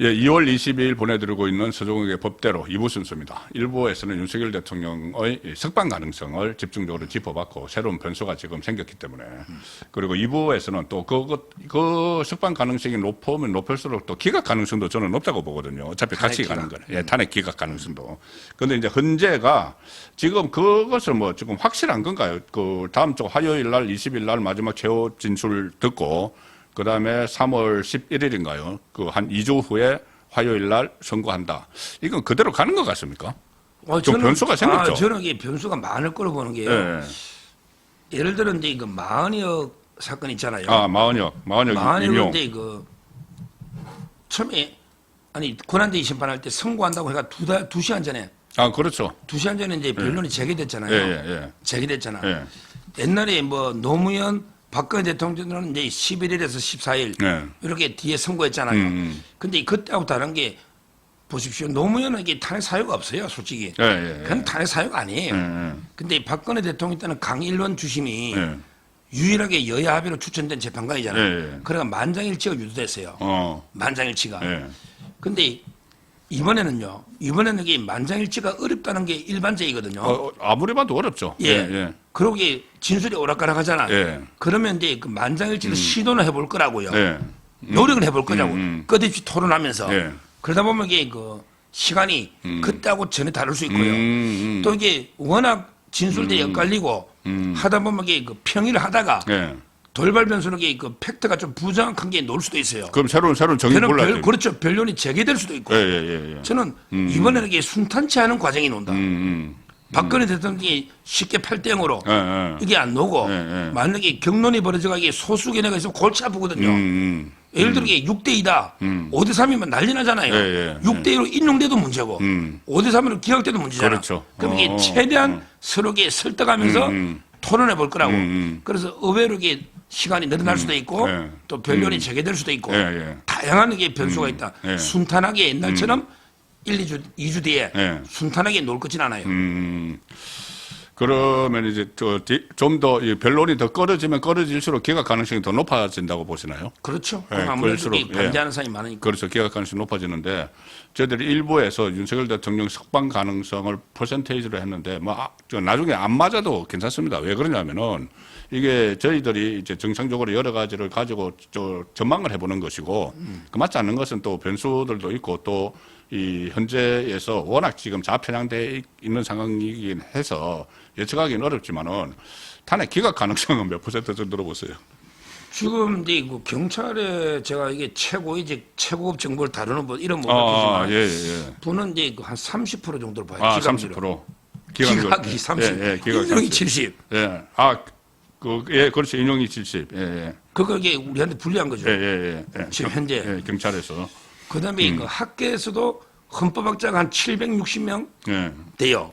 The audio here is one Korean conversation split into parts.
예, 2월 22일 보내드리고 있는 서종욱의 법대로 2부 순서입니다. 1부에서는 윤석열 대통령의 석방 가능성을 집중적으로 짚어봤고 새로운 변수가 지금 생겼기 때문에 그리고 2부에서는 또 그 석방 가능성이 높으면 높을수록 또 기각 가능성도 저는 높다고 보거든요. 어차피 같이 가는 거네. 예, 탄핵 기각 가능성도. 그런데 이제 헌재가 지금 그것을 뭐 지금 확실한 건가요? 그 다음 주 화요일 날 20일 날 마지막 최후 진술 듣고 그 다음에 3월 11일인가요? 그 한 2주 후에 화요일 날 선고한다. 이건 그대로 가는 것 같습니까? 좀 변수가 생겼죠? 저는 이게 변수가 많을 거로 보는 게요. 네. 예를 들어 이제 이거 마흔역 사건 있잖아요. 아, 마흔역 인용. 이제 그 처음에 아니 권한대행 심판할 때 선고한다고 해가 두 시간 전에. 아, 그렇죠. 2시간 전에 이제 변론이 제기됐잖아요. 예. 제기됐잖아. 예. 옛날에 뭐 노무현 박근혜 대통령은 이제 11일에서 14일 예. 이렇게 뒤에 선고했잖아요. 근데 그때하고 다른 게 보십시오. 노무현은 이게 탄핵 사유가 없어요, 솔직히. 그건 탄핵 사유가 아니에요. 근데 박근혜 대통령 때는 강일원 주심이 유일하게 여야 합의로 추천된 재판관이잖아요. 그러니까 만장일치가 유도됐어요. 만장일치가. 근데 이번에는요. 이번에는 이게 만장일치가 어렵다는 게 일반적이거든요. 아무리 봐도 어렵죠. 예. 그러고 이게 진술이 오락가락하잖아. 그러면 이제 그 만장일치를 시도는 해볼 거라고요. 노력을 해볼 거냐고. 끝없이 토론하면서. 그러다 보면 이게 그 시간이 그때하고 전에 다를 수 있고요. 또 이게 워낙 진술들이 엇갈리고 하다 보면 이게 그 평의를 하다가 돌발 변수로 그 팩트가 좀 부정확한 게 놓을 수도 있어요. 그럼 새로운 정의 골라야 그렇죠. 변론이 재개될 수도 있고. 저는 이번에는 이게 순탄치 않은 과정이 논다. 박근혜 대통령이 쉽게 8대 0으로 이게 안 나오고 만약에 경론이 벌어져가 이게 소수 견해가 있으면 골치 아프거든요. 예를 들어 이게 6대 2다. 5대 3이면 난리 나잖아요. 6대 2로 인용돼도 문제고 5대 3으로 기각돼도 문제잖아. 그렇죠. 그럼 이게 최대한 서로게 설득하면서 토론해 볼 거라고. 그래서 의외로 이게 시간이 늘어날 수도 있고 또 변론이 재개될 수도 있고 다양한 게 변수가 있다. 순탄하게 옛날처럼 2주 뒤에 순탄하게 놀 것진 않아요. 그러면 이제 좀 더 변론이 더 꺼려질수록 기각 가능성이 더 높아진다고 보시나요? 그렇죠. 아무래도 반대하는 사람이 많으니까. 그렇죠. 기각 가능성이 높아지는데 저희들이 일부에서 윤석열 대통령 석방 가능성을 퍼센테이지로 했는데 뭐 나중에 안 맞아도 괜찮습니다. 왜 그러냐면은 이게 저희들이 이제 정상적으로 여러 가지를 가지고 전망을 해보는 것이고 그 맞지 않는 것은 또 변수들도 있고 또 이 현재에서 워낙 지금 좌편향돼 있는 상황이긴 해서 예측하기는 어렵지만은 탄핵 기각 가능성은 몇 퍼센트 정도로 보세요? 지금 이제 그 경찰에 제가 이게 최고급 정보를 다루는 분 이런 못 밝히지만 분은 이제 한 30% 정도로 봐요. 30%. 기각이 30. 인용이 70. 그렇죠. 인용이 70. 그거 이게 우리한테 불리한 거죠. 지금 현재. 경찰에서. 그다음에 그 학계에서도 헌법학자가 한 760명 돼요.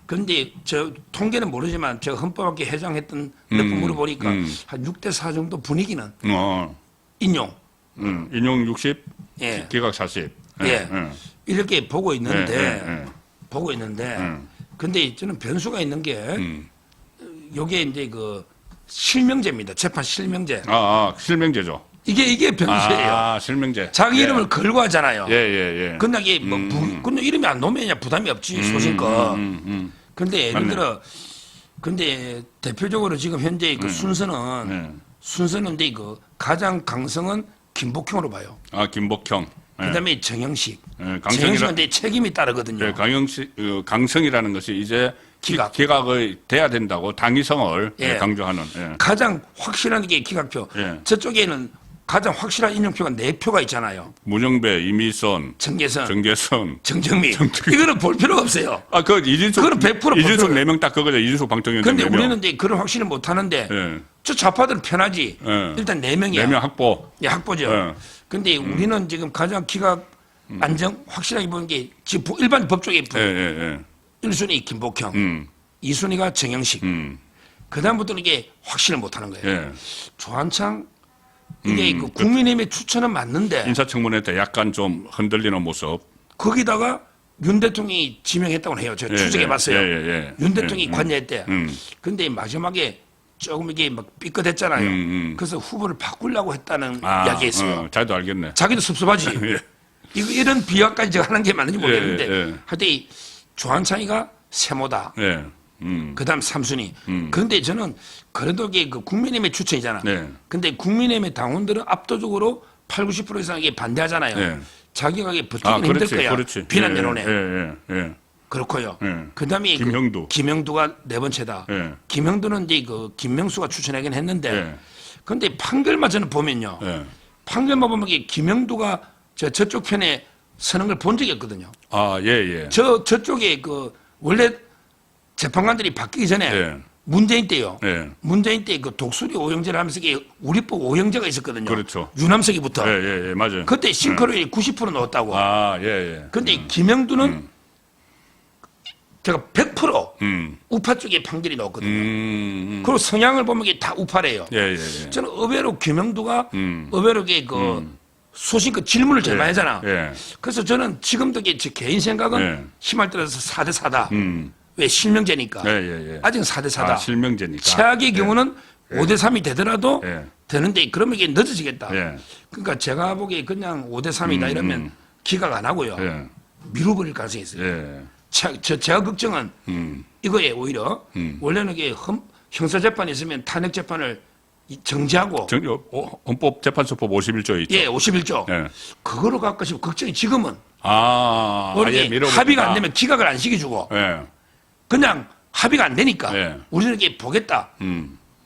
그런데 저 통계는 모르지만 제가 헌법학계 회장했던 몇 분 물어보니까 한 6대 4 정도 분위기는 인용. 인용 60, 기각 40. 이렇게 보고 있는데 근데 저는 변수가 있는 게 요게 이제 그 실명제입니다. 재판 실명제. 실명제죠. 이게 변수예요. 실명제. 자기 이름을 걸고 하잖아요. 근데 이게 근데 이름이 안 놓으면 부담이 없지, 소신껏. 근데 예를 들어, 근데 대표적으로 지금 현재 그 순서는 이제 그 가장 강성은 김복형으로 봐요. 김복형. 그다음에 정영식. 정영식은 이제 책임이 따르거든요. 강성이라는 것이 이제 기각이 돼야 된다고 당위성을 강조하는. 가장 확실한 게 기각표. 저쪽에는 가장 확실한 인용표가 4표가 있잖아요. 문영배, 이미선, 정계선, 정정미. 이거는 볼 필요가 없어요. 그거는 100% 이준석 4명 딱 그거죠. 이준석, 방통위원. 근데 우리는 이제 그런 확신을 못 하는데 저 좌파들은 편하지. 일단 4명이야. 4명 확보. 확보죠. 근데 우리는 지금 가장 기각 안정 확실하게 보는 게 지금 일반 법조계 1순위 김복형, 2순위가 정영식. 그다음부터는 이게 확신을 못 하는 거예요. 조한창 이게 그 국민의힘의 추천은 맞는데 인사청문회 때 약간 좀 흔들리는 모습. 거기다가 윤 대통령이 지명했다고 해요. 제가 추적해봤어요. 윤 대통령이 관여했대. 근데 마지막에 조금 이게 막 삐끗했잖아요. 그래서 후보를 바꾸려고 했다는 이야기했어요. 자기도 알겠네. 자기도 섭섭하지. 이런 비유까지 제가 하는 게 맞는지 모르겠는데 예. 하여튼 이 조한창이가 세모다. 예. 그다음 삼순이. 그런데 저는 그래도 이게 그 국민의힘의 추천이잖아. 네. 근데 국민의힘의 당원들은 압도적으로 80, 90% 이상이 반대하잖아요. 네. 자기가 버티기는 힘들 거야. 그렇지. 비난 예, 여론에. 예. 그렇고요. 예. 그다음에 김형두. 김형두가 네 번째다. 예. 김형두는 이제 그 김명수가 추천하긴 했는데, 예. 근데 판결만 저는 보면요. 예. 판결만 보면 이게 김형두가 저쪽 편에 서는 걸 본 적이 없거든요. 아, 예. 저쪽에 그 원래 재판관들이 바뀌기 전에 예. 문재인 때요. 예. 문재인 때 그 독수리 오형제를 하면서 이게 우리법 오형제가 있었거든요. 그렇죠. 유남석이부터. 예, 맞아요. 그때 싱크로율이 90% 넣었다고. 아, 예. 근데 김영두는 제가 100% 우파 쪽에 판결이 넣었거든요. 그리고 성향을 보면 이게 다 우파래요. 예. 저는 의외로 김영두가 의외로 그 소신껏 질문을 잘 많이 하잖아. 예. 그래서 저는 지금도 이게 제 개인 생각은 예. 힘을 들어서 4대 4다. 왜 실명제니까. 예. 아직은 4대 4다. 아, 실명제니까. 최악의 경우는 5대 3이 되더라도 예. 되는데 그러면 이게 늦어지겠다. 예. 그러니까 제가 보기에 그냥 5대 3이다 이러면 기각 안 하고요. 예. 미뤄버릴 가능성이 있어요. 예. 제가 걱정은 이거에 오히려 원래는 이게 형사재판이 있으면 탄핵재판을 정지하고 헌법재판소법 51조에 있죠. 예, 51조. 예. 그거로 갈까 싶고 걱정이 지금은 아, 아예 밀어버린다. 합의가 안 되면 기각을 안 시켜주고 예. 그냥 합의가 안 되니까 예. 우리는 이게 보겠다.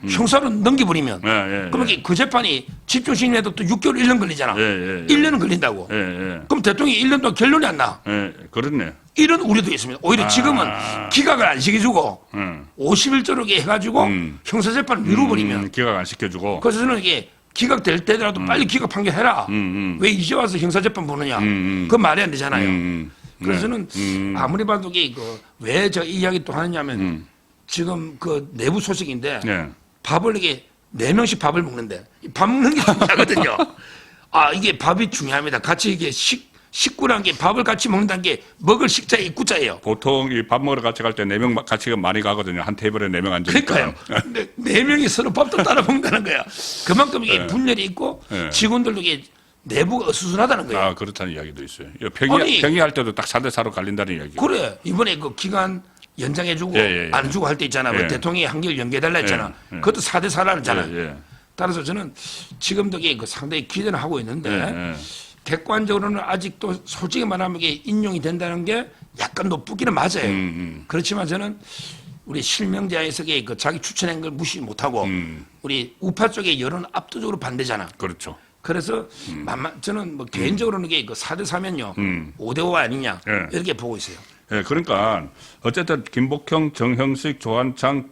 형사로 넘겨버리면 예. 그러면 그 재판이 집중심리해도 또 6개월 1년 걸리잖아. 예. 1년은 걸린다고. 예. 그럼 대통령이 1년 동안 결론이 안 나. 예. 그렇네. 이런 우려도 있습니다. 오히려 지금은 기각을 안 시켜주고 51조로 해가지고 형사재판을 미뤄버리면 기각 안 시켜주고. 그래서 저는 이게 기각될 때라도 빨리 기각 판결해라. 왜 이제 와서 형사재판 보느냐. 그건 말이 안 되잖아요. 그래서 저는 아무리 봐도 왜 저 이야기 또 하느냐면 지금 그 내부 소식인데 예. 밥을 이게 4명씩 밥을 먹는데 밥 먹는 게 중요하거든요. 아 이게 밥이 중요합니다. 같이 이게 식구란 게 밥을 같이 먹는다는 게 먹을 식자의 입구자예요. 보통 이 밥 먹으러 같이 갈 때 4명 같이 많이 가거든요. 한 테이블에 4명 앉으니까. 그러니까요. 근데 4명이 서로 밥도 따라 먹는다는 거야. 그만큼 이게 분열이 있고 직원들도 이게 내부가 어수선하다는 거예요. 아, 그렇다는 이야기도 있어요. 아니, 평의할 때도 딱 4대 4로 갈린다는 이야기. 그래. 이번에 그 기간 연장해주고 안 주고 할 때 있잖아. 뭐 대통령이 한결 연계해달라 했잖아. 그것도 4대 4라는 잖아요. 따라서 저는 지금도 이게 상당히 기대는 하고 있는데 객관적으로는 아직도 솔직히 말하면 이게 인용이 된다는 게 약간 높기는 맞아요. 그렇지만 저는 우리 실명제에서 그 자기 추천한 걸 무시 못하고 우리 우파 쪽의 여론은 압도적으로 반대잖아. 그렇죠. 그래서 저는 뭐 개인적으로는 이게 4대 4면요 5대 5 아니냐 이렇게 보고 있어요. 예, 그러니까 어쨌든 김복형, 정형식, 조한창,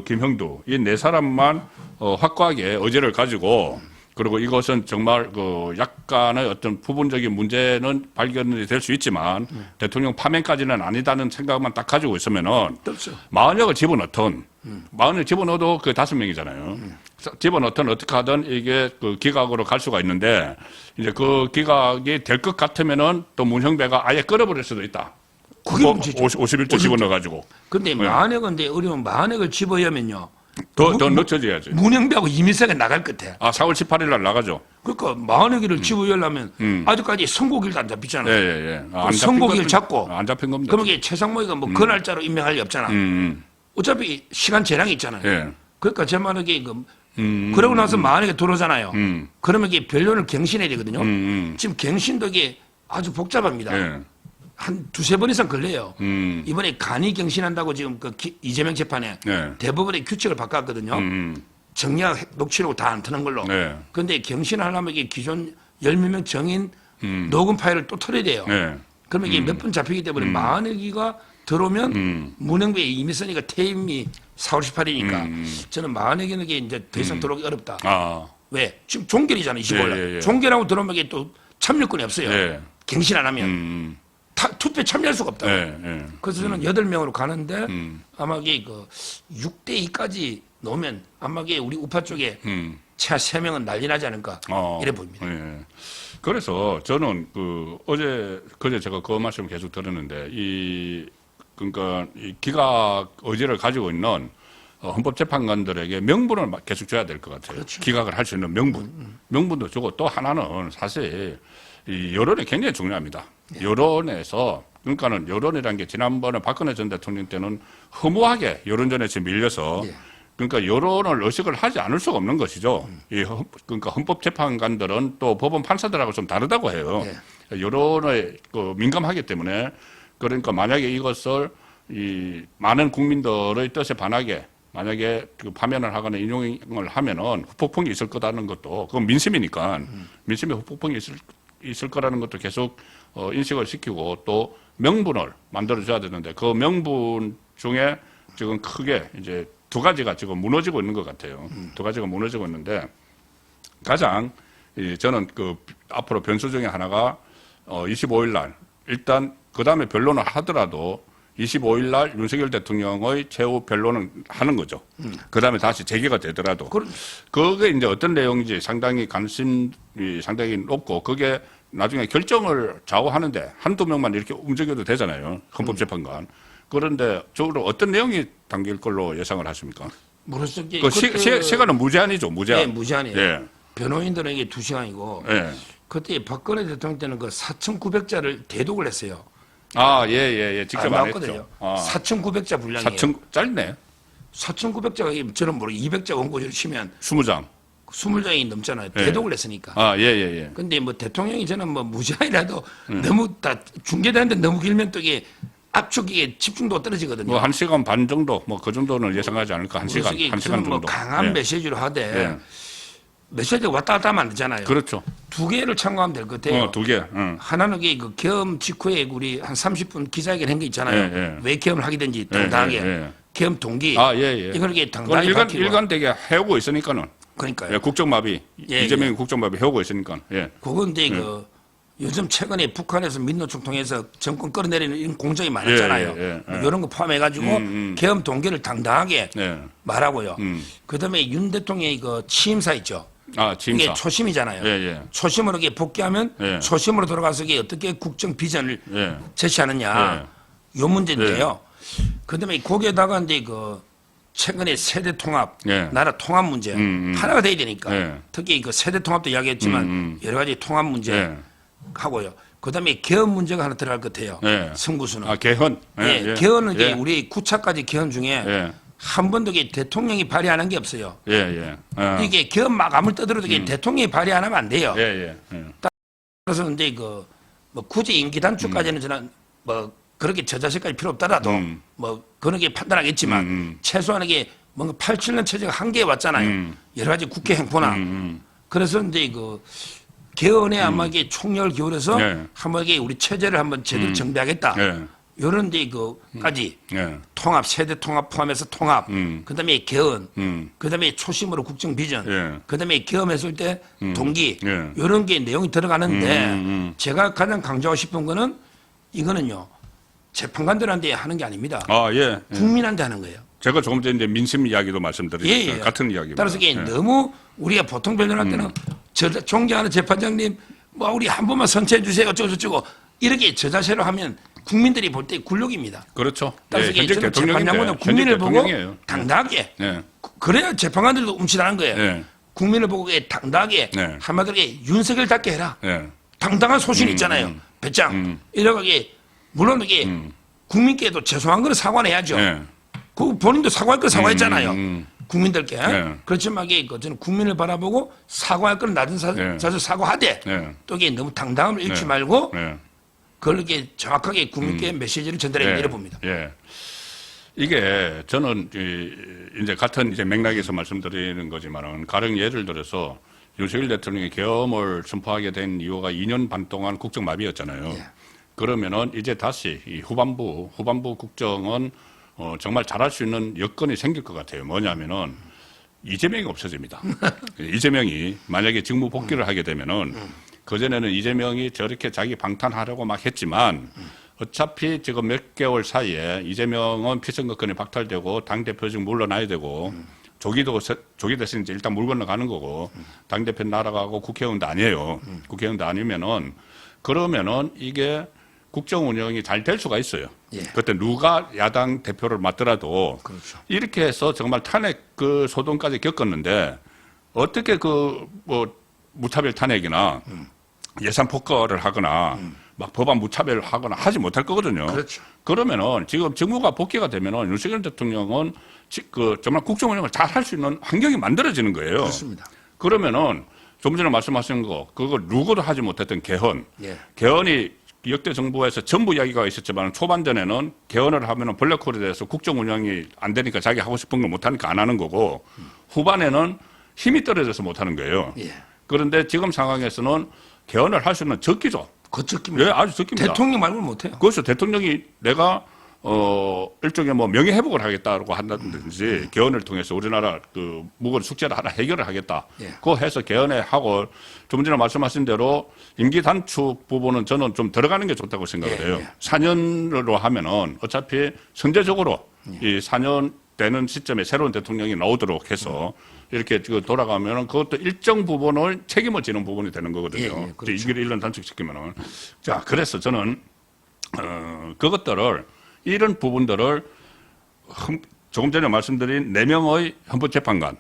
김형두 이 네 사람만 확고하게 의지를 가지고 그리고 이것은 정말 약간의 어떤 부분적인 문제는 발견이 될 수 있지만 대통령 파면까지는 아니다는 생각만 딱 가지고 있으면은 마흔역을 집어넣던 마흔을 집어넣어도 그 5명이잖아요. 집어넣던 어떻게 하든 이게 기각으로 갈 수가 있는데 이제 그 기각이 될 것 같으면은 또 문형배가 아예 끊어버릴 수도 있다. 그게 문제죠. 51조 집어넣어가지고. 근데 만약은 어려운 만약을 집어야면요. 더 늦춰져야죠. 문형배하고 이민석이 나갈 것 같아. 아, 4월 18일 날 나가죠. 그러니까 만약을 집어열려면 아직까지 선고일도 안 잡히잖아. 예. 안 선고일 잡고. 안 잡힌 겁니다. 그러면 이게 최상목이가 뭐 그 날짜로 임명할 리 없잖아. 어차피 시간 재량이 있잖아요. 예. 그러니까 제 말은 그러고 나서 만약에 들어오잖아요. 그러면 이게 변론을 갱신해야 되거든요. 지금 갱신도 이게 아주 복잡합니다. 예. 한 2-3번 이상 걸려요. 이번에 간이 갱신한다고 지금 이재명 재판에 대법원의 규칙을 바꿨거든요. 정리하고 녹취록 다 안 트는 걸로. 그런데 갱신하려면 이게 기존 10몇 명 정인 녹음 파일을 또 털어야 돼요. 그러면 이게 몇 번 잡히기 때문에 만약이가 들어오면 문형배 이미선이가 퇴임이 4월 18일이니까 저는 만약에는 이게 이제 더 이상 들어오기 어렵다. 왜? 지금 종결이잖아요. 25일. 종결하고 들어오면 이게 또 참여권이 없어요. 갱신 안 하면. 투표에 참여할 수가 없다고. 그래서 저는 8명으로 가는데 아마 이게 6대2까지 넣으면 아마 이게 우리 우파 쪽에 최하 3명은 난리 나지 않을까 이래 보입니다. 그래서 저는 그제 제가 그 말씀을 계속 들었는데 그러니까 이 기각 의지를 가지고 있는 헌법재판관들에게 명분을 계속 줘야 될 것 같아요. 그렇죠. 기각을 할 수 있는 명분. 명분도 주고 또 하나는 사실 이 여론이 굉장히 중요합니다. 여론에서 그러니까는 여론이라는 게 지난번에 박근혜 전 대통령 때는 허무하게 여론전에서 밀려서 그러니까 여론을 의식을 하지 않을 수가 없는 것이죠. 그러니까 헌법재판관들은 또 법원 판사들하고 좀 다르다고 해요. 여론에 민감하기 때문에 그러니까 만약에 이것을 이 많은 국민들의 뜻에 반하게 만약에 그 파면을 하거나 인용을 하면은 후폭풍이 있을 거라는 것도 그건 민심이니까 민심에 후폭풍이 있을 거라는 것도 계속 인식을 시키고 또 명분을 만들어줘야 되는데 그 명분 중에 지금 크게 이제 두 가지가 지금 무너지고 있는 것 같아요. 두 가지가 무너지고 있는데 가장 저는 그 앞으로 변수 중에 하나가 25일 날 일단 그 다음에 변론을 하더라도 25일 날 윤석열 대통령의 최후 변론은 하는 거죠. 그 다음에 다시 재개가 되더라도 그게 이제 어떤 내용인지 상당히 관심이 상당히 높고 그게 나중에 결정을 좌우하는데 한두 명만 이렇게 움직여도 되잖아요. 헌법재판관. 그런데 저로 어떤 내용이 담길 걸로 예상을 하십니까? 모르겠어요. 그 시간은 무제한이죠, 무제한. 네, 무제한이에요. 예. 변호인들은 이게 2시간이고 예. 그때 박근혜 대통령 때는 그 4,900자를 대독을 했어요. 아, 예. 직접 안 나왔거든요. 했죠. 4,900자 분량이에요. 4천 짧네. 4,900자가 저는 모르 200자 원고지를 치면 20장. 20장이 넘잖아요. 예. 대독을 했으니까. 아, 예. 근데 뭐 대통령이 저는 뭐 무제한이라도 너무 다 중계되는데 너무 길면 또 이게 압축이 집중도가 떨어지거든요. 뭐 1시간 반 정도 뭐 그 정도는 예상하지 않을까? 1시간 정도. 뭐 강한 예. 메시지로 하되 예. 메시지가 왔다 갔다 하면 안 되잖아요. 그렇죠. 두 개를 참고하면 될 것 같아요. 두 개. 하나는 그 계엄 직후에 우리 한 30분 기자회견 한 게 있잖아요. 예. 왜 계엄을 하게 된지 당당하게. 예. 계엄 동기. 아, 예. 이걸 이게 당당하게 그건 밝히고. 일관되게 해오고 있으니까는. 그러니까요. 예, 국정마비. 예, 이재명이 국정마비 해오고 있으니까. 예. 그건데 그 요즘 최근에 북한에서 민노총 통해서 정권 끌어내리는 이런 공정이 많았잖아요. 예. 뭐 이런 거 포함해가지고 계엄 동기를 당당하게 말하고요. 그다음에 윤 대통령의 그 취임사 있죠. 아, 취임사. 이게 초심이잖아요. 예. 초심으로 이게 복귀하면 초심으로 돌아가서 이게 어떻게 국정 비전을 제시하느냐 요 문제인데요. 그다음에 거기에다가 이제 그 최근에 세대 통합, 나라 통합 문제 하나가 돼야 되니까 특히 그 세대 통합도 이야기했지만 여러 가지 통합 문제 하고요. 그다음에 개헌 문제가 하나 들어갈 것 같아요. 승부수는. 아, 개헌. 개헌은 이제 우리 9차까지 개헌 중에 한 번도 대통령이 발의하는 게 없어요. 이게 개헌 마감을 떠들어도 대통령이 발의 안 하면 안 돼요. 따라서 이제 그 뭐 굳이 임기 단축까지는 저는 뭐 그렇게 저자세까지 필요 없더라도 뭐 그런 게 판단하겠지만 최소한 이게 뭔가 87년 체제가 한계에 왔잖아요. 여러 가지 국회 행포나 그래서 이제 그 개헌에 아마 이게 총력을 기울여서 한번 이게 우리 체제를 한번 제대로 정비하겠다. 요런 데 그까지 통합 세대 통합 포함해서 통합 그다음에 개헌 그다음에 초심으로 국정 비전 그다음에 계엄했을 때 동기 요런 게 내용이 들어가는데 제가 가장 강조하고 싶은 거는 이거는요 재판관들한테 하는 게 아닙니다. 국민한테 하는 거예요. 제가 조금 전에 이제 민심 이야기도 말씀드렸죠. 같은 이야기입니다. 따라서 이게 너무 우리가 보통 변론할 때는 존경하는 재판장님 뭐 우리 한 번만 선처해 주세요 어쩌고저쩌고 이렇게 저자세로 하면 국민들이 볼 때 굴욕입니다. 그렇죠. 따라서 이게 저는 재판장보다 국민을 보고 당당하게 그래야 재판관들도 움찔하는 거예요. 국민을 보고 당당하게 한마디로 윤석열답게 해라. 당당한 소신 있잖아요. 배짱 이렇게 물론 이게 국민께도 죄송한 거는 사과해야죠. 그 본인도 사과할 거 사과했잖아요. 국민들께. 그렇지만 이게 저는 국민을 바라보고 사과할 건 낮은 자세 사과하되 또 이게 너무 당당함을 잃지 말고 그걸 이렇게 정확하게 국민께 메시지를 전달해 내려봅니다. 이게 저는 이제 같은 이제 맥락에서 말씀드리는 거지만은 가령 예를 들어서 윤석열 대통령이 계엄을 선포하게 된 이유가 2년 반 동안 국정 마비였잖아요. 그러면은 이제 다시 이 후반부 국정은 정말 잘할 수 있는 여건이 생길 것 같아요. 뭐냐면은 이재명이 없어집니다. 이재명이 만약에 직무 복귀를 하게 되면은 그전에는 이재명이 저렇게 자기 방탄하려고 막 했지만 어차피 지금 몇 개월 사이에 이재명은 피선거권이 박탈되고 당대표직 물러나야 되고 조기 대신 이제 일단 물 건너가는 거고 당대표 날아가고 국회의원도 아니에요. 국회의원도 아니면은 그러면은 이게 국정 운영이 잘 될 수가 있어요. 그때 누가 야당 대표를 맡더라도 이렇게 해서 정말 탄핵 그 소동까지 겪었는데 어떻게 그 뭐 무차별 탄핵이나 예산 폭거를 하거나 막 법안 무차별을 하거나 하지 못할 거거든요. 그렇죠. 그러면은 지금 정부가 복귀가 되면은 윤석열 대통령은 정말 국정 운영을 잘 할 수 있는 환경이 만들어지는 거예요. 그렇습니다. 그러면은 좀 전에 말씀하신 거, 그거 누구도 하지 못했던 개헌. 예. 개헌이 역대 정부에서 전부 이야기가 있었지만 초반전에는 개헌을 하면은 블랙홀에 대해서 국정 운영이 안 되니까 자기 하고 싶은 걸 못 하니까 안 하는 거고 후반에는 힘이 떨어져서 못 하는 거예요. 예. 그런데 지금 상황에서는 개헌을 할 수 있는 적기죠. 거쳤깁니다. 예, 아주 적깁니다. 대통령 말고는 못해요. 그것이 대통령이 내가 일종의 뭐 명예회복을 하겠다고 한다든지 개헌을 통해서 우리나라 그 무거운 숙제를 하나 해결을 하겠다. 예. 그거 해서 개헌에 하고 좀 전에 말씀하신 대로 임기 단축 부분은 저는 좀 들어가는 게 좋다고 생각을 예, 해요. 예. 4년으로 하면은 어차피 선제적으로 이 4년 되는 시점에 새로운 대통령이 나오도록 해서 이렇게 돌아가면은 그것도 일정 부분을 책임을 지는 부분이 되는 거거든요. 예, 예, 그렇죠. 임기를 1년 단축시키면은. 자, 그래서 저는 그것들을 이런 부분들을 조금 전에 말씀드린 4명의 헌법재판관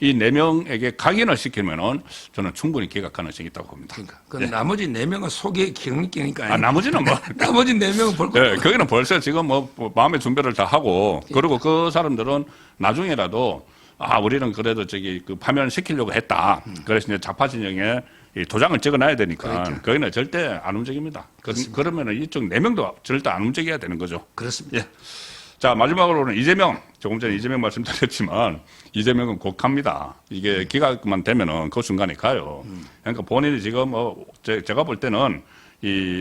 이 4명에게 각인을 시키면은 저는 충분히 기각 가능성이 있다고 봅니다. 그러니까 그 나머지 4명은 속에 경리니까 나머지는 뭐 나머지 4명은 볼 거. 예, 거기는 벌써 지금 뭐 마음의 준비를 다 하고 그리고 그 사람들은 나중에라도 우리는 그래도 그 파면 시키려고 했다. 그래서 이제 좌파 진영에 이 도장을 찍어놔야 되니까 그렇죠. 거기는 절대 안 움직입니다. 그러면은 이쪽 4명도 절대 안 움직여야 되는 거죠. 그렇습니다. 예. 자, 마지막으로는 이재명. 조금 전에 이재명 말씀드렸지만 이재명은 곧 갑니다. 이게 기각만 되면은 그 순간에 가요. 그러니까 본인이 지금 제가 볼 때는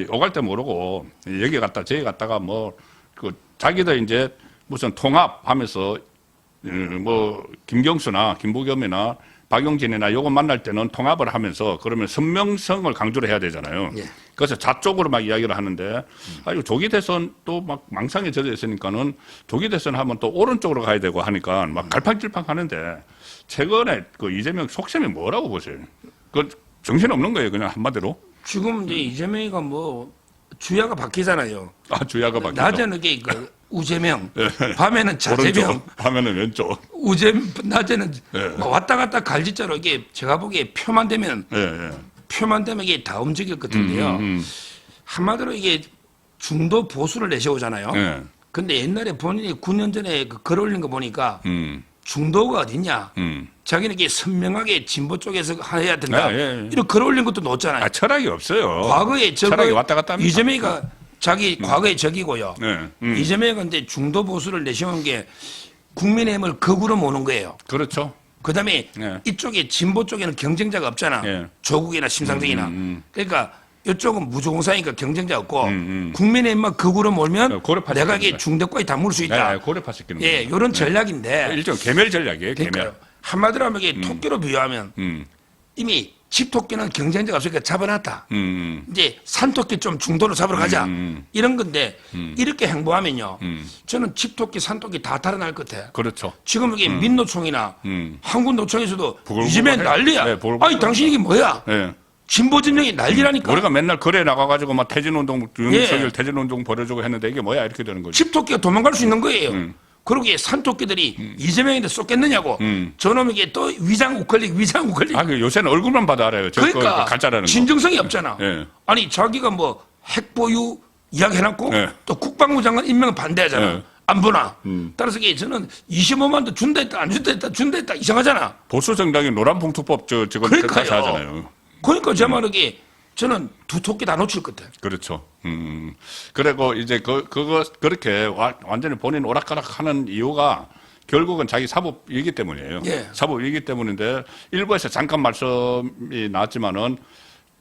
오갈 때 모르고 여기 갔다 저기 갔다가 자기도 이제 무슨 통합하면서 김경수나 김부겸이나 박용진이나 요거 만날 때는 통합을 하면서 그러면 선명성을 강조를 해야 되잖아요. 예. 그래서 좌쪽으로 막 이야기를 하는데 이거 조기 대선 또 막 망상에 젖어 있으니까는 조기 대선 하면 또 오른쪽으로 가야 되고 하니까 막 갈팡질팡 하는데 최근에 그 이재명 속셈이 뭐라고 보세요? 그 정신 없는 거예요, 그냥 한마디로. 지금 이제 이재명이가 주야가 바뀌잖아요. 주야가 바뀌죠. 낮에는 우재명, 밤에는 자재명, 오른쪽, 밤에는 왼쪽. 낮에는 왔다 갔다 갈짓자로 이게 제가 보기에 표만 되면 이게 다 움직일 것 같은데요. 한마디로 이게 중도 보수를 내세우잖아요. 근데 옛날에 본인이 9년 전에 글 올린 거 보니까 중도가 어딨냐. 자기는 이게 선명하게 진보 쪽에서 해야 된다. 이런 글 올린 것도 놓잖아요. 철학이 없어요. 과거에 철학이 왔다 갔다 합니다. 이재명이가 자기 과거의 적이고요. 네. 이재명이 근데 중도 보수를 내세운 게 국민의힘을 극으로 모는 거예요. 그렇죠. 그다음에 이쪽에 진보 쪽에는 경쟁자가 없잖아. 조국이나 심상정이나. 그러니까 이쪽은 무조공사니까 경쟁자 없고 국민의힘만 극으로 몰면 내가 이게 중도까지 다 물 수 있다. 고래파시키는 예, 이런 전략인데. 일종 개멸 전략이에요. 개멸. 그러니까요. 한마디로 하면 이게 토끼로 비유하면 이미 집토끼는 경쟁자가 없으니까 잡아놨다. 이제 산토끼 좀 중도로 잡으러 가자. 이런 건데 이렇게 행보하면요. 저는 집토끼, 산토끼 다 달아날 것 같아. 그렇죠. 지금 여기 민노총이나 한국노총에서도 부글부글 이재명 해요. 난리야. 네, 부글부글 아니 당신 이게 뭐야? 네. 진보 진영이 난리라니까. 우리가 맨날 거리에 나가가지고 막 퇴진운동, 윤석열 퇴진운동 벌여주고 했는데 이게 뭐야 이렇게 되는 거죠. 집토끼가 도망갈 수 있는 거예요. 그러기에 산토끼들이 이재명인데 쏟겠느냐고. 저놈에게 또 위장 우클릭. 요새는 얼굴만 봐도 알아요. 그러니까 가짜라는 거. 진정성이 없잖아. 예. 아니 자기가 핵보유 이야기해놨고 또 국방부 장관 임명 반대하잖아. 안 보나. 따라서 이게 저는 25만도 준다 했다 안 준다 했다 이상하잖아. 보수 정당이 노란봉투법 지금 다시 하잖아요. 그러니까 제 말은 저는 두 토끼 다 놓칠 것 같아. 그렇죠. 그리고 이제 그거 그렇게 완전히 본인 오락가락하는 이유가 결국은 자기 사법이기 때문이에요. 예. 사법이기 때문인데 일부에서 잠깐 말씀이 나왔지만은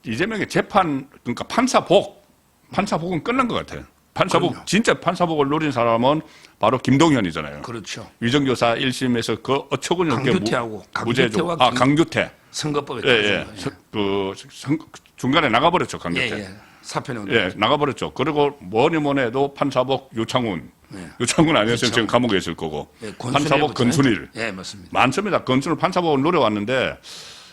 이재명의 재판 그러니까 판사복은 끝난 것 같아요. 판사복 진짜 판사복을 노린 사람은 바로 김동현이잖아요. 그렇죠. 위정교사 1심에서 그 어처구니 없게 강규태하고 무죄죠. 강규태. 선거법에 중간에 나가버렸죠, 강규태. 사표는 나가버렸죠. 그리고 뭐니 해도 판사복 유창훈. 유창훈 아니었으면 지금 감옥에 있을 거고. 판사복 건순일. 맞습니다. 많습니다. 건순일 판사복을 노려왔는데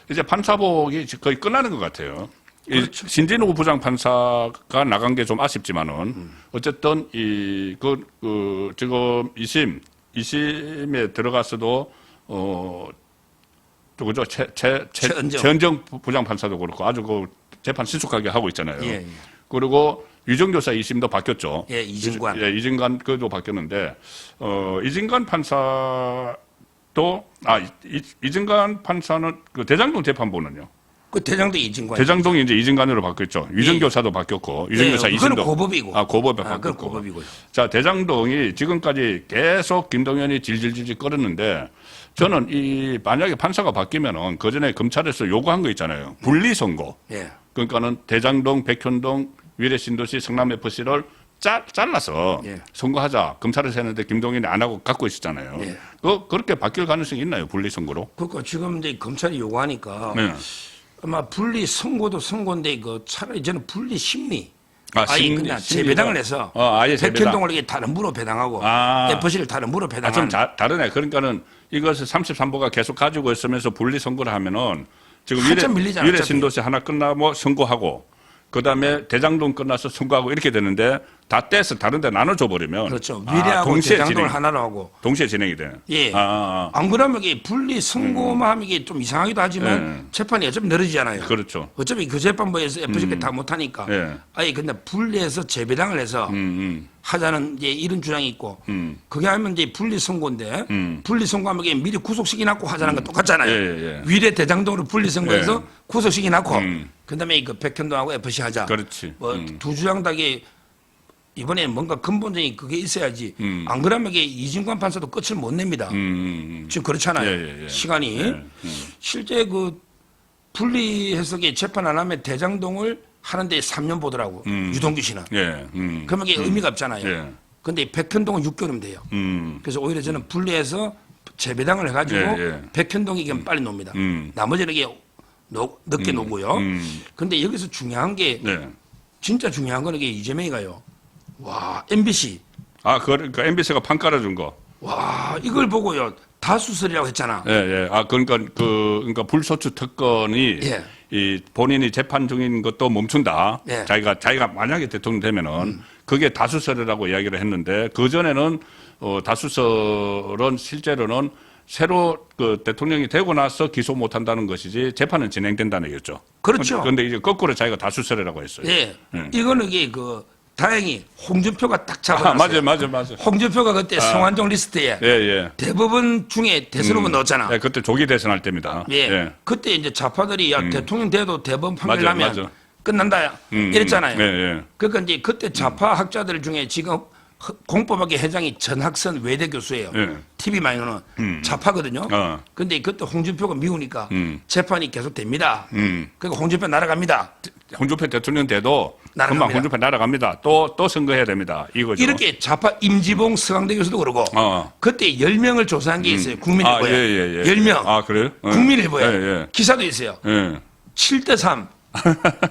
이제 판사복이 거의 끝나는 것 같아요. 그렇죠. 신진우 부장 판사가 나간 게 좀 아쉽지만은 어쨌든 지금 2심에 들어갔어도 그죠? 최은정. 최은정 부장판사도 그렇고 아주 그 재판 신속하게 하고 있잖아요. 예, 예. 그리고 유정교사 2심도 바뀌었죠. 예, 이진관. 예, 이진관 그도 바뀌었는데 이진관 판사도 이진관 판사는 그 대장동 재판부는요. 그 대장동 이진관. 대장동이 이제 이진관으로 바뀌었죠. 유정교사도 바뀌었고 유정교사 2심도. 그건 고법이고. 고법에 그건 바뀌었고. 고법이고요. 자, 대장동이 지금까지 계속 김동연이 질질질질 끌었는데 저는 만약에 판사가 바뀌면은 그 전에 검찰에서 요구한 거 있잖아요. 분리선고. 예. 그러니까는 대장동, 백현동, 위례신도시, 성남FC를 잘라서 예. 선거하자. 검찰에서 했는데 김동연이 안 하고 갖고 있었잖아요. 예. 그렇게 바뀔 가능성이 있나요? 분리선거로? 그러니까 지금 이제 검찰이 요구하니까 네. 아마 분리 선고도 선고인데 그 차라리 저는 분리 심리. 그냥 심리가- 재배당을 해서 아예 재배당. 백현동을 이게 다른 부로 배당하고 FC를 다른 부로 배당하는. 좀 다르네. 그러니까는 이것을 33부가 계속 가지고 있으면서 분리 선거를 하면은 지금 한참 밀리잖아, 위례 어차피. 신도시 하나 끝나고 선거하고 그다음에 대장동 끝나서 선거하고 이렇게 되는데 다 떼서 다른 데 나눠줘 버리면 그렇죠. 위례하고 대장동을 하나로 하고. 동시에 진행이 되는. 예. 안 그러면 이게 분리 선고만 하면 이게 좀 이상하기도 하지만 재판이 어차피 늘어지잖아요. 그렇죠. 어차피 그 재판부에서 FC가 다 못하니까. 예. 아니 근데 분리해서 재배당을 해서 하자는 이제 이런 주장이 있고 그게 하면 이제 분리 선고인데 분리 선고하면 이게 미리 구속시키 놨고 하자는 건 똑같잖아요. 예. 위례 대장동으로 분리 선고해서 예. 구속시키 놨고 그다음에 그 백현동하고 FC 하자. 그렇지. 뭐 두 주장 다 이번에 뭔가 근본적인 그게 있어야지. 안 그러면 이게 이진관 판사도 끝을 못 냅니다. 지금 그렇잖아요. 예. 시간이. 실제 그 분리해서 재판 안 하면 대장동을 하는데 3년 보더라고. 유동규 씨는. 예. 그러면 이게 의미가 없잖아요. 예. 근데 백현동은 6개월이면 돼요. 그래서 오히려 저는 분리해서 재배당을 해가지고 예. 백현동이 이게 빨리 놉니다. 나머지는 이게 늦게 놓고요. 근데 여기서 중요한 게 네. 진짜 중요한 거는 이게 이재명이가요. 와, MBC. 그러니까 MBC가 판 깔아준 거. 와, 이걸 보고요. 다수설이라고 했잖아. 예. 그러니까 불소추 특권이 예. 이 본인이 재판 중인 것도 멈춘다. 예. 자기가 만약에 대통령 되면은 그게 다수설이라고 이야기를 했는데 그 전에는 다수설은 실제로는 새로 그 대통령이 되고 나서 기소 못 한다는 것이지 재판은 진행된다는 얘기였죠. 그렇죠. 그런데 이제 거꾸로 자기가 다수설이라고 했어요. 예. 이거는 이게 다행히 홍준표가 딱 잡아놨어요. 맞아. 홍준표가 그때 성완종 리스트에 예. 대법원 중에 대선후보 넣었잖아. 예, 그때 조기 대선할 때입니다. 예. 그때 이제 좌파들이 대통령 돼도 대법원 판결 맞아, 나면 맞아. 끝난다 이랬잖아요. 예. 그러니까 이제 그때 좌파 학자들 중에 지금 공법학의 회장이 전학선 외대 교수예요. 예. TV 마이너는 좌파거든요. 근데 그때 홍준표가 미우니까 재판이 계속 됩니다. 그러니까 홍준표 날아갑니다. 홍준표 대통령 돼도 날아갑니다. 금방 홍준표 날아갑니다. 또 선거해야 됩니다. 이거죠. 이렇게 좌파 임지봉 서강대 교수도 그러고 그때 10명을 조사한 게 있어요. 국민일보에. 예. 10명. 그래요? 국민일보에. 예. 기사도 있어요. 예. 7대3.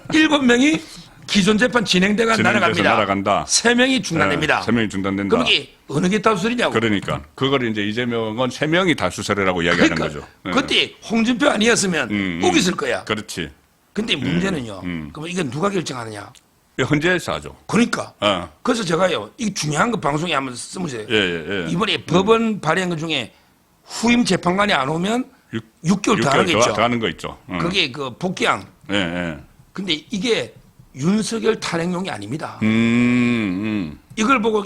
7명이 기존 재판 진행돼가 날아갑니다. 날아간다. 3명이 중단됩니다. 3명이 중단된다. 그럼 이게 어느 게 다수설이냐고. 그러니까 그걸 이제 이재명은 3명이 다수설이라고 이야기하는 그러니까 거죠. 예. 그때 홍준표 아니었으면 우기실 거야. 그렇지. 근데 문제는요. 그럼 이건 누가 결정하느냐. 헌재에서 하죠. 그러니까. 어. 그래서 제가요. 이 중요한 거 방송에 한번 쓰면서요. 예. 이번에 법원 발의한 것 중에 후임 재판관이 안 오면 6개월 더 하는 게 있죠. 더 하는 거 있죠. 그게 그 복귀양. 예. 근데 이게 윤석열 탄핵용이 아닙니다. 이걸 보고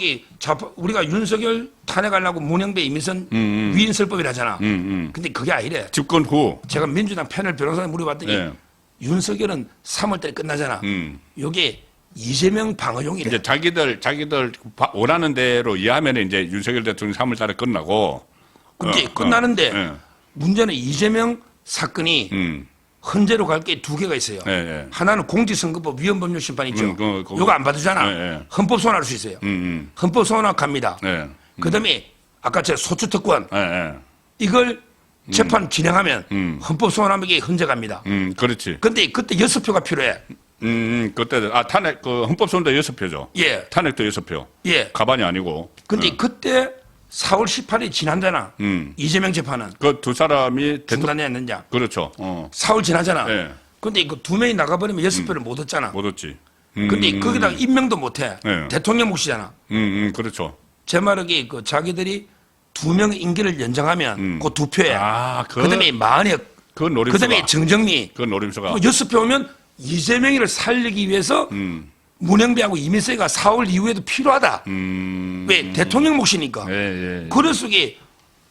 우리가 윤석열 탄핵하려고 문영배 이미선 위인설법이라잖아. 근데 그게 아니래. 집권 후. 제가 민주당 패널 변호사님 물어봤더니 예. 윤석열은 3월달에 끝나잖아. 요게 이재명 방어용이래. 이제 자기들 원하는 대로 이해하면 이제 윤석열 대통령 3월 달에 끝나고. 근데 끝나는데 예. 문제는 이재명 사건이 헌재로 갈 게 2개가 있어요. 예. 하나는 공직선거법 위헌법률 심판 있죠. 그거. 요거 안 받으잖아. 예. 헌법 소원할 수 있어요. 헌법 소원화 갑니다. 예. 그다음에 아까 제가 소추특권 예. 이걸 재판 진행하면 헌법 소원하면 이게 헌재 갑니다. 그렇지. 근데 그때 6표가 필요해. 그때 탄핵 헌법 소원도 6표죠. 예. 탄핵도 6표. 예. 가반이 아니고. 근데 그때 4월 18일 지난잖아. 이재명 재판은 그 두 사람이 중단했느냐. 그렇죠. 4월 지나잖아. 예. 근데 그 2명이 나가버리면 6표를 못 얻잖아. 못 얻지. 근데 거기다가 임명도 못해. 예. 대통령 몫이잖아. 그렇죠. 제 말은 자기들이 2명의 임기를 연장하면 그 2표야. 그다음에 만에 그 노림수가 그다음에 정정리. 그 노림수가 6표 오면 이재명이를 살리기 위해서 문영배하고 이민세가 4월 이후에도 필요하다. 왜 대통령 몫이니까. 예. 그런 속에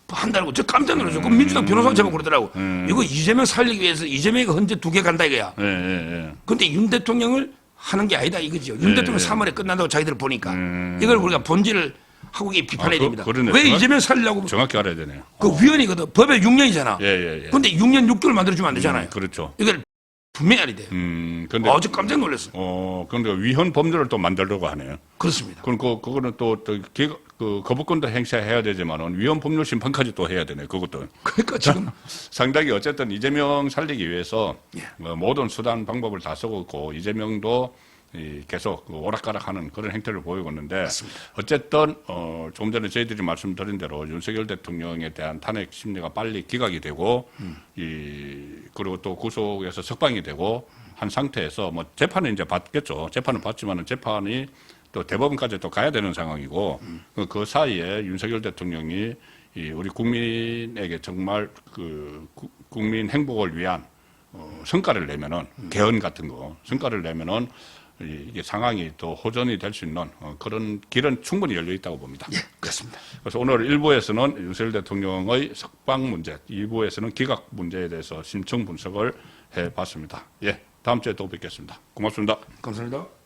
한다고 저 깜짝 놀랐죠. 그 민주당 변호사 제목 그러더라고. 이거 이재명 살리기 위해서 이재명이 헌재 2개 간다 이거야. 예. 근데 윤 대통령을 하는 게 아니다 이거죠. 윤 대통령 3월에 끝난다고 자기들 보니까 이걸 우리가 본질을 하고 비판해야 됩니다. 왜 이재명 살리려고? 정확히 알아야 되네요. 그 위헌이거든. 법에 6년이잖아. 예. 근데 6년 6개월 만들어주면 안 되잖아요. 그렇죠. 이걸 분명히 알아야 돼요. 근데 아주 깜짝 놀랐어. 그런데 위헌 법률을 또 만들려고 하네요. 그렇습니다. 그럼 그거는 또 거부권도 행사해야 되지만은 위헌 법률 심판까지 또 해야 되네. 그것도. 그러니까 지금 상당히 어쨌든 이재명 살리기 위해서 예. 모든 수단 방법을 다 쓰고 있고 이재명도 계속 오락가락하는 그런 행태를 보이고 있는데 맞습니다. 어쨌든 조금 전에 저희들이 말씀드린 대로 윤석열 대통령에 대한 탄핵 심리가 빨리 기각이 되고 그리고 또 구속에서 석방이 되고 한 상태에서 뭐 재판은 이제 받겠죠. 재판은 받지만은 재판이 또 대법원까지 또 가야 되는 상황이고 그 사이에 윤석열 대통령이 우리 국민에게 정말 그 국민 행복을 위한 성과를 내면은 개헌 같은 거 성과를 내면은 이게 상황이 또 호전이 될 수 있는 그런 길은 충분히 열려 있다고 봅니다. 예, 그렇습니다. 그래서 오늘 1부에서는 윤석열 대통령의 석방 문제, 2부에서는 기각 문제에 대해서 심층 분석을 해봤습니다. 예, 다음 주에 또 뵙겠습니다. 고맙습니다. 감사합니다.